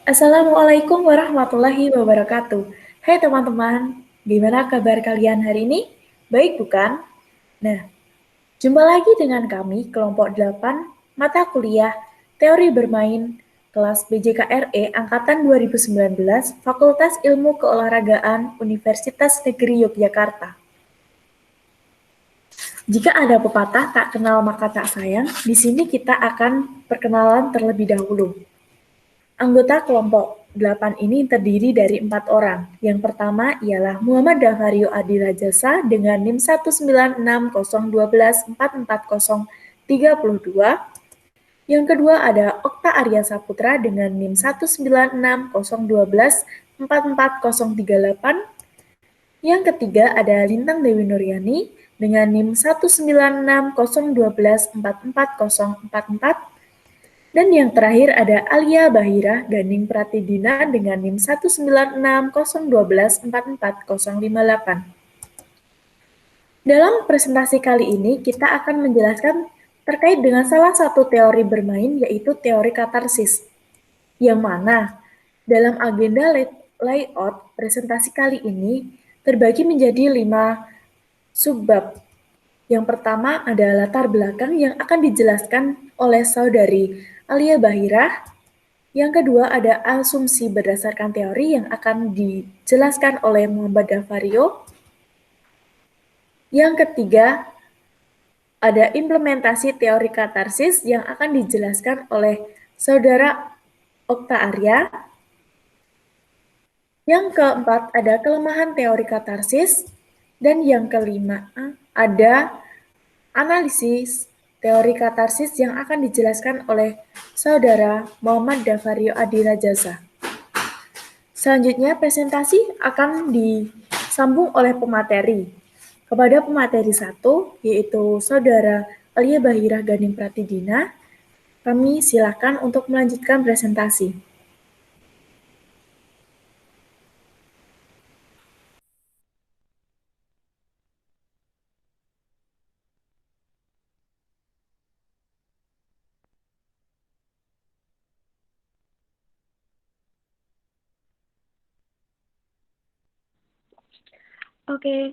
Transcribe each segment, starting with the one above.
Assalamualaikum warahmatullahi wabarakatuh. Hai teman-teman, gimana kabar kalian hari ini? Baik bukan? Nah, jumpa lagi dengan kami kelompok 8 mata kuliah Teori Bermain kelas BJKRE angkatan 2019 Fakultas Ilmu Keolahragaan Universitas Negeri Yogyakarta. Jika ada pepatah tak kenal maka tak sayang, di sini kita akan perkenalan terlebih dahulu. Anggota kelompok 8 ini terdiri dari 4 orang. Yang pertama ialah Muhammad Davario Adi Rajasa dengan NIM 19601244032. Yang kedua ada Okta Arya Saputra dengan NIM 19601244038. Yang ketiga ada Lintang Dewi Nuryani dengan NIM 19601244044. Dan yang terakhir ada Alia Bahira Ganing Pratidina dengan NIM 19601244058. Dalam presentasi kali ini kita akan menjelaskan terkait dengan salah satu teori bermain yaitu teori katarsis. Yang mana dalam agenda layout presentasi kali ini terbagi menjadi 5 subbab. Yang pertama ada latar belakang yang akan dijelaskan oleh saudari Alia Bahira. Yang kedua ada asumsi berdasarkan teori yang akan dijelaskan oleh Muhammad Davario. Yang ketiga ada implementasi teori katarsis yang akan dijelaskan oleh saudara Okta Arya. Yang keempat ada kelemahan teori katarsis. Dan yang kelima ada analisis teori katarsis yang akan dijelaskan oleh saudara Muhammad Davario Adi Rajasa. Selanjutnya presentasi akan disambung oleh pemateri. Kepada pemateri 1, yaitu saudara Alia Bahira Ganing Pratidina, kami silakan untuk melanjutkan presentasi. Oke,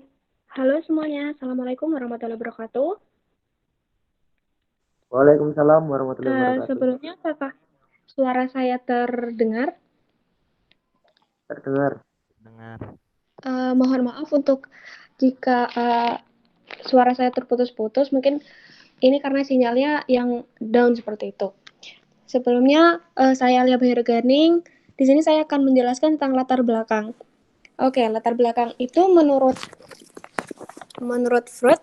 halo semuanya. Assalamualaikum warahmatullahi wabarakatuh. Waalaikumsalam warahmatullahi wabarakatuh. Sebelumnya, apakah suara saya terdengar? Terdengar. Mohon maaf untuk jika suara saya terputus-putus. Mungkin ini karena sinyalnya yang down seperti itu. Sebelumnya, saya Alia Bahira Ganing. Di sini saya akan menjelaskan tentang latar belakang. Oke, latar belakang itu menurut Freud,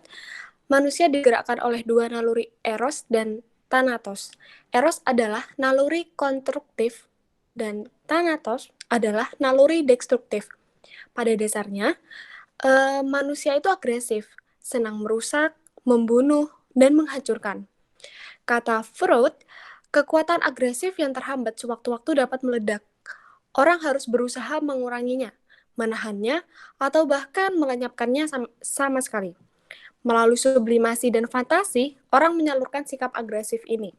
manusia digerakkan oleh dua naluri Eros dan Thanatos. Eros adalah naluri konstruktif dan Thanatos adalah naluri destruktif. Pada dasarnya, manusia itu agresif, senang merusak, membunuh, dan menghancurkan. Kata Freud, kekuatan agresif yang terhambat sewaktu-waktu dapat meledak. Orang harus berusaha menguranginya, menahannya, atau bahkan melenyapkannya sama sekali. Melalui sublimasi dan fantasi, orang menyalurkan sikap agresif ini.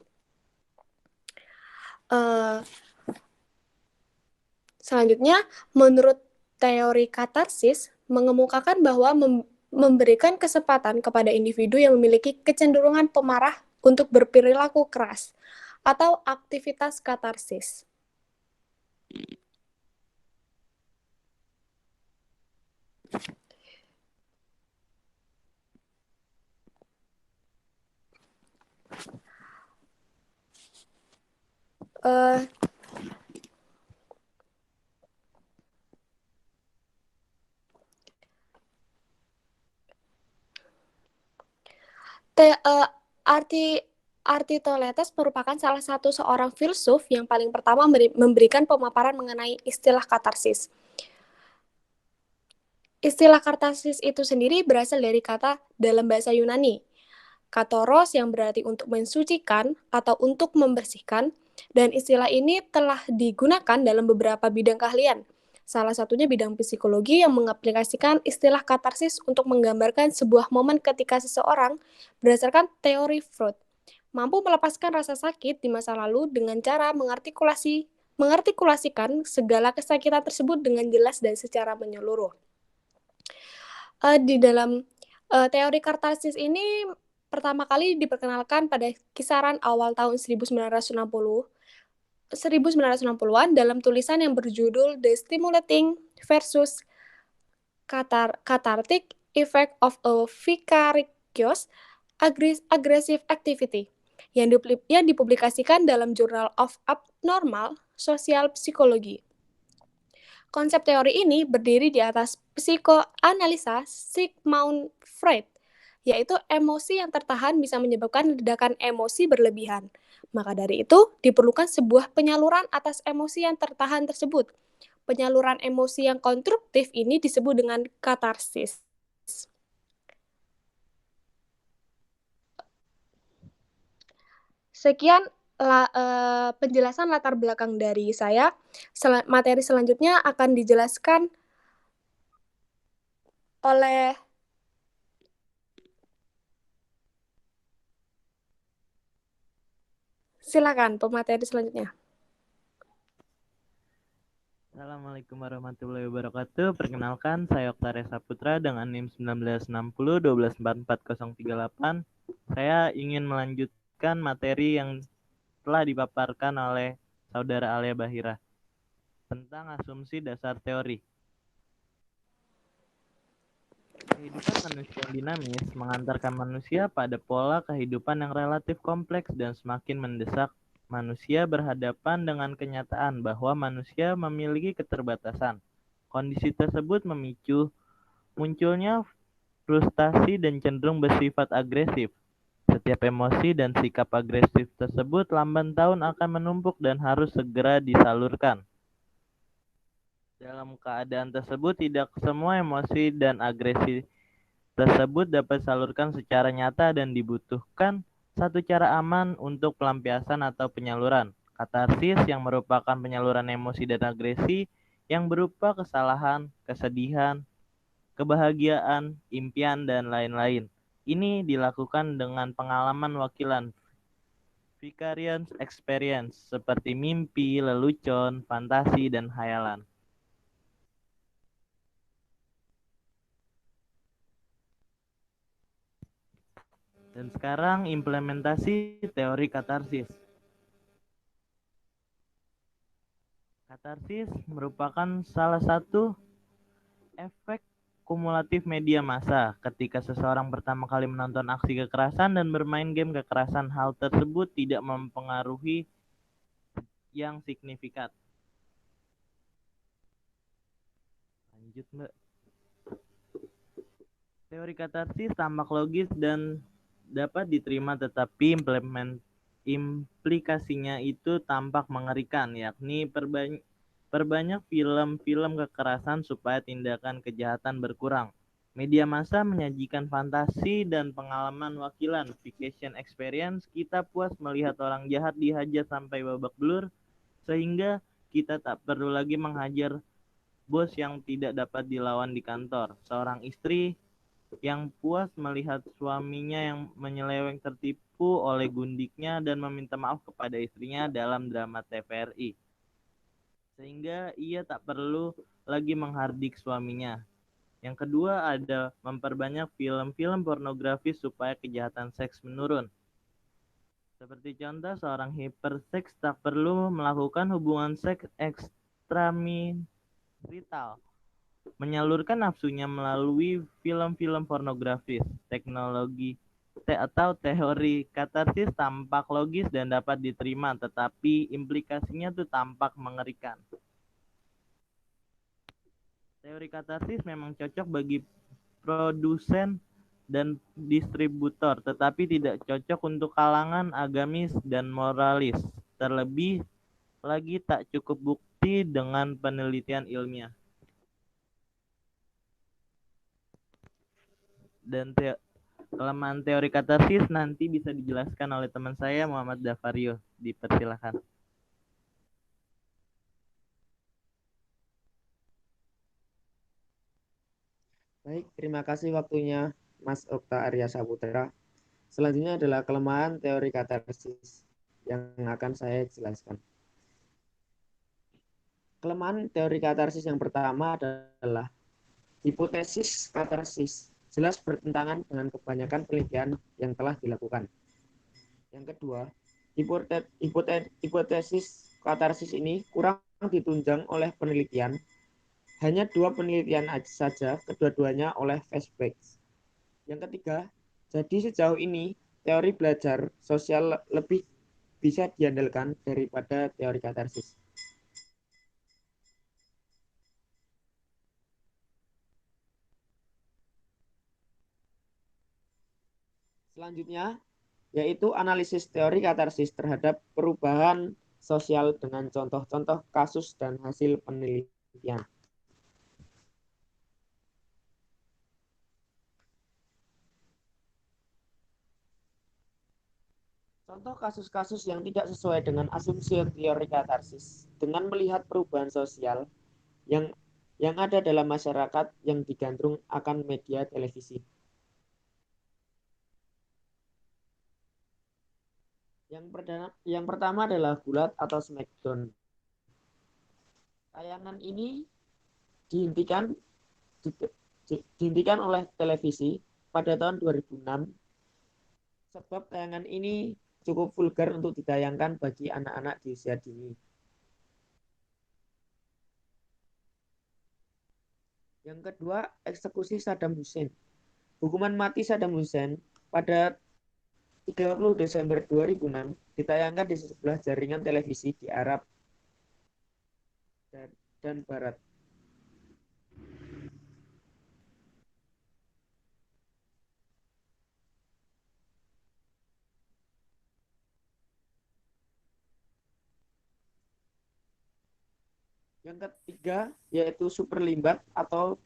Selanjutnya, menurut teori katarsis, mengemukakan bahwa memberikan kesempatan kepada individu yang memiliki kecenderungan pemarah untuk berperilaku keras, atau aktivitas katarsis. Aristoteles merupakan salah satu seorang filsuf yang paling pertama memberikan pemaparan mengenai istilah katarsis. Istilah katarsis itu sendiri berasal dari kata dalam bahasa Yunani, katoros yang berarti untuk mensucikan atau untuk membersihkan, dan istilah ini telah digunakan dalam beberapa bidang keahlian. Salah satunya bidang psikologi yang mengaplikasikan istilah katarsis untuk menggambarkan sebuah momen ketika seseorang, berdasarkan teori Freud, mampu melepaskan rasa sakit di masa lalu dengan cara mengartikulasi mengartikulasikan segala kesakitan tersebut dengan jelas dan secara menyeluruh. Di dalam teori katarsis ini pertama kali diperkenalkan pada kisaran awal tahun 1960-an dalam tulisan yang berjudul The Stimulating versus Cathartic Effect of a Vicarious Aggressive Activity yang dipublikasikan dalam Journal of Abnormal Social Psychology. Konsep teori ini berdiri di atas psikoanalisa Sigmund Freud, yaitu emosi yang tertahan bisa menyebabkan ledakan emosi berlebihan. Maka dari itu, diperlukan sebuah penyaluran atas emosi yang tertahan tersebut. Penyaluran emosi yang konstruktif ini disebut dengan katarsis. Sekian penjelasan latar belakang dari saya. Materi selanjutnya akan dijelaskan oleh silakan pemateri selanjutnya. Assalamualaikum warahmatullahi wabarakatuh. Perkenalkan, saya Oktaria Saputra dengan NIM 1960 1244038. Saya ingin melanjutkan materi yang telah dipaparkan oleh Saudara Alia Bahira tentang asumsi dasar teori. Kehidupan manusia yang dinamis mengantarkan manusia pada pola kehidupan yang relatif kompleks dan semakin mendesak manusia berhadapan dengan kenyataan bahwa manusia memiliki keterbatasan. Kondisi tersebut memicu munculnya frustasi dan cenderung bersifat agresif. Setiap emosi dan sikap agresif tersebut lamban tahun akan menumpuk dan harus segera disalurkan. Dalam keadaan tersebut, tidak semua emosi dan agresi tersebut dapat disalurkan secara nyata dan dibutuhkan satu cara aman untuk pelampiasan atau penyaluran. Katarsis yang merupakan penyaluran emosi dan agresi yang berupa kesalahan, kesedihan, kebahagiaan, impian, dan lain-lain. Ini dilakukan dengan pengalaman wakilan vicarious experience seperti mimpi, lelucon, fantasi, dan hayalan. Dan sekarang implementasi teori katarsis. Katarsis merupakan salah satu efek kumulatif media massa. Ketika seseorang pertama kali menonton aksi kekerasan dan bermain game kekerasan, hal tersebut tidak mempengaruhi yang signifikan. Lanjut, Mbak. Teori katarsis tampak logis dan dapat diterima, tetapi implikasinya itu tampak mengerikan, yakni perbanyak film-film kekerasan supaya tindakan kejahatan berkurang. Media massa menyajikan fantasi dan pengalaman wakilan, fiction experience. Kita puas melihat orang jahat dihajar sampai babak belur, sehingga kita tak perlu lagi menghajar bos yang tidak dapat dilawan di kantor. Seorang istri yang puas melihat suaminya yang menyeleweng tertipu oleh gundiknya dan meminta maaf kepada istrinya dalam drama TVRI. Sehingga ia tak perlu lagi menghardik suaminya. Yang kedua ada memperbanyak film-film pornografi supaya kejahatan seks menurun. Seperti contoh, seorang hiperseks tak perlu melakukan hubungan seks ekstramarital, menyalurkan nafsunya melalui film-film pornografis. Teknologi atau teori katarsis tampak logis dan dapat diterima, tetapi implikasinya tuh tampak mengerikan. Teori katarsis memang cocok bagi produsen dan distributor, tetapi tidak cocok untuk kalangan agamis dan moralis. Terlebih lagi tak cukup bukti dengan penelitian ilmiah. Dan kelemahan teori katarsis nanti bisa dijelaskan oleh teman saya Muhammad Davario. Dipersilakan. Baik, terima kasih waktunya Mas Okta Arya Saputra. Selanjutnya adalah kelemahan teori katarsis yang akan saya jelaskan. Kelemahan teori katarsis yang pertama adalah hipotesis katarsis jelas bertentangan dengan kebanyakan penelitian yang telah dilakukan. Yang kedua, hipotesis katarsis ini kurang ditunjang oleh penelitian. Hanya 2 penelitian saja, kedua-duanya oleh Fairbanks. Yang ketiga, jadi sejauh ini teori belajar sosial lebih bisa diandalkan daripada teori katarsis. Selanjutnya, yaitu analisis teori katarsis terhadap perubahan sosial dengan contoh-contoh kasus dan hasil penelitian. Contoh kasus-kasus yang tidak sesuai dengan asumsi teori katarsis dengan melihat perubahan sosial yang ada dalam masyarakat yang digantung akan media televisi. Yang pertama adalah Gulat atau Smackdown. Tayangan ini dihentikan oleh televisi pada tahun 2006 sebab tayangan ini cukup vulgar untuk ditayangkan bagi anak-anak di usia dini. Yang kedua, eksekusi Saddam Hussein. Hukuman mati Saddam Hussein pada 30 Desember 2006 ditayangkan di sebelah jaringan televisi di Arab dan Barat. Yang ketiga yaitu Super Limbat atau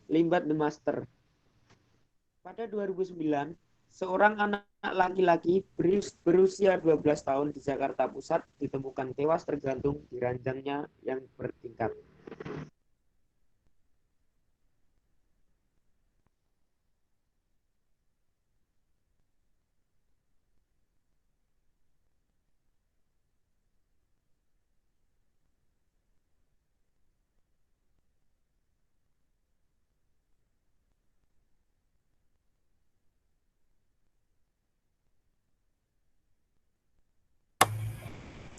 Limbat the Master. Pada 2009, seorang anak laki-laki berusia 12 tahun di Jakarta Pusat ditemukan tewas tergantung di ranjangnya yang bertingkat.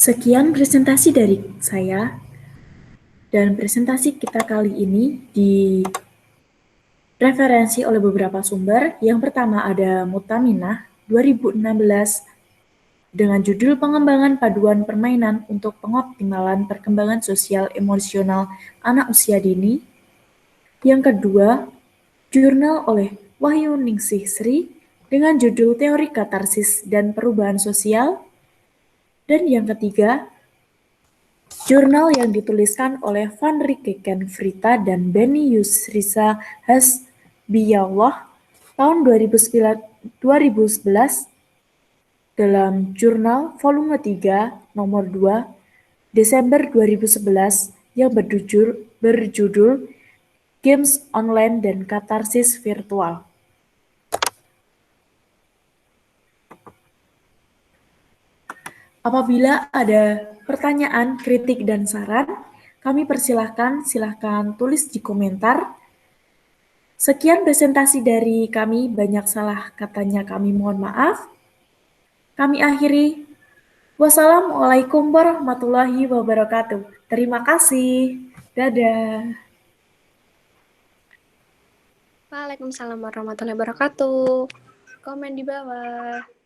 Sekian presentasi dari saya, dan presentasi kita kali ini direferensi oleh beberapa sumber. Yang pertama ada Mutaminah 2016 dengan judul Pengembangan Paduan Permainan untuk Pengoptimalan Perkembangan Sosial Emosional Anak Usia Dini. Yang kedua, jurnal oleh Wahyu Ningsih Sri dengan judul Teori Katarsis dan Perubahan Sosial. Dan yang ketiga, jurnal yang dituliskan oleh Van Rikeken Vrita dan Benny Yusrisa Hasbiyallah tahun 2011 dalam jurnal volume 3 nomor 2 Desember 2011 yang berjudul Games Online dan Katarsis Virtual. Apabila ada pertanyaan, kritik, dan saran, kami silahkan tulis di komentar. Sekian presentasi dari kami, banyak salah katanya kami mohon maaf. Kami akhiri. Wassalamualaikum warahmatullahi wabarakatuh. Terima kasih. Dadah. Waalaikumsalam warahmatullahi wabarakatuh. Komen di bawah.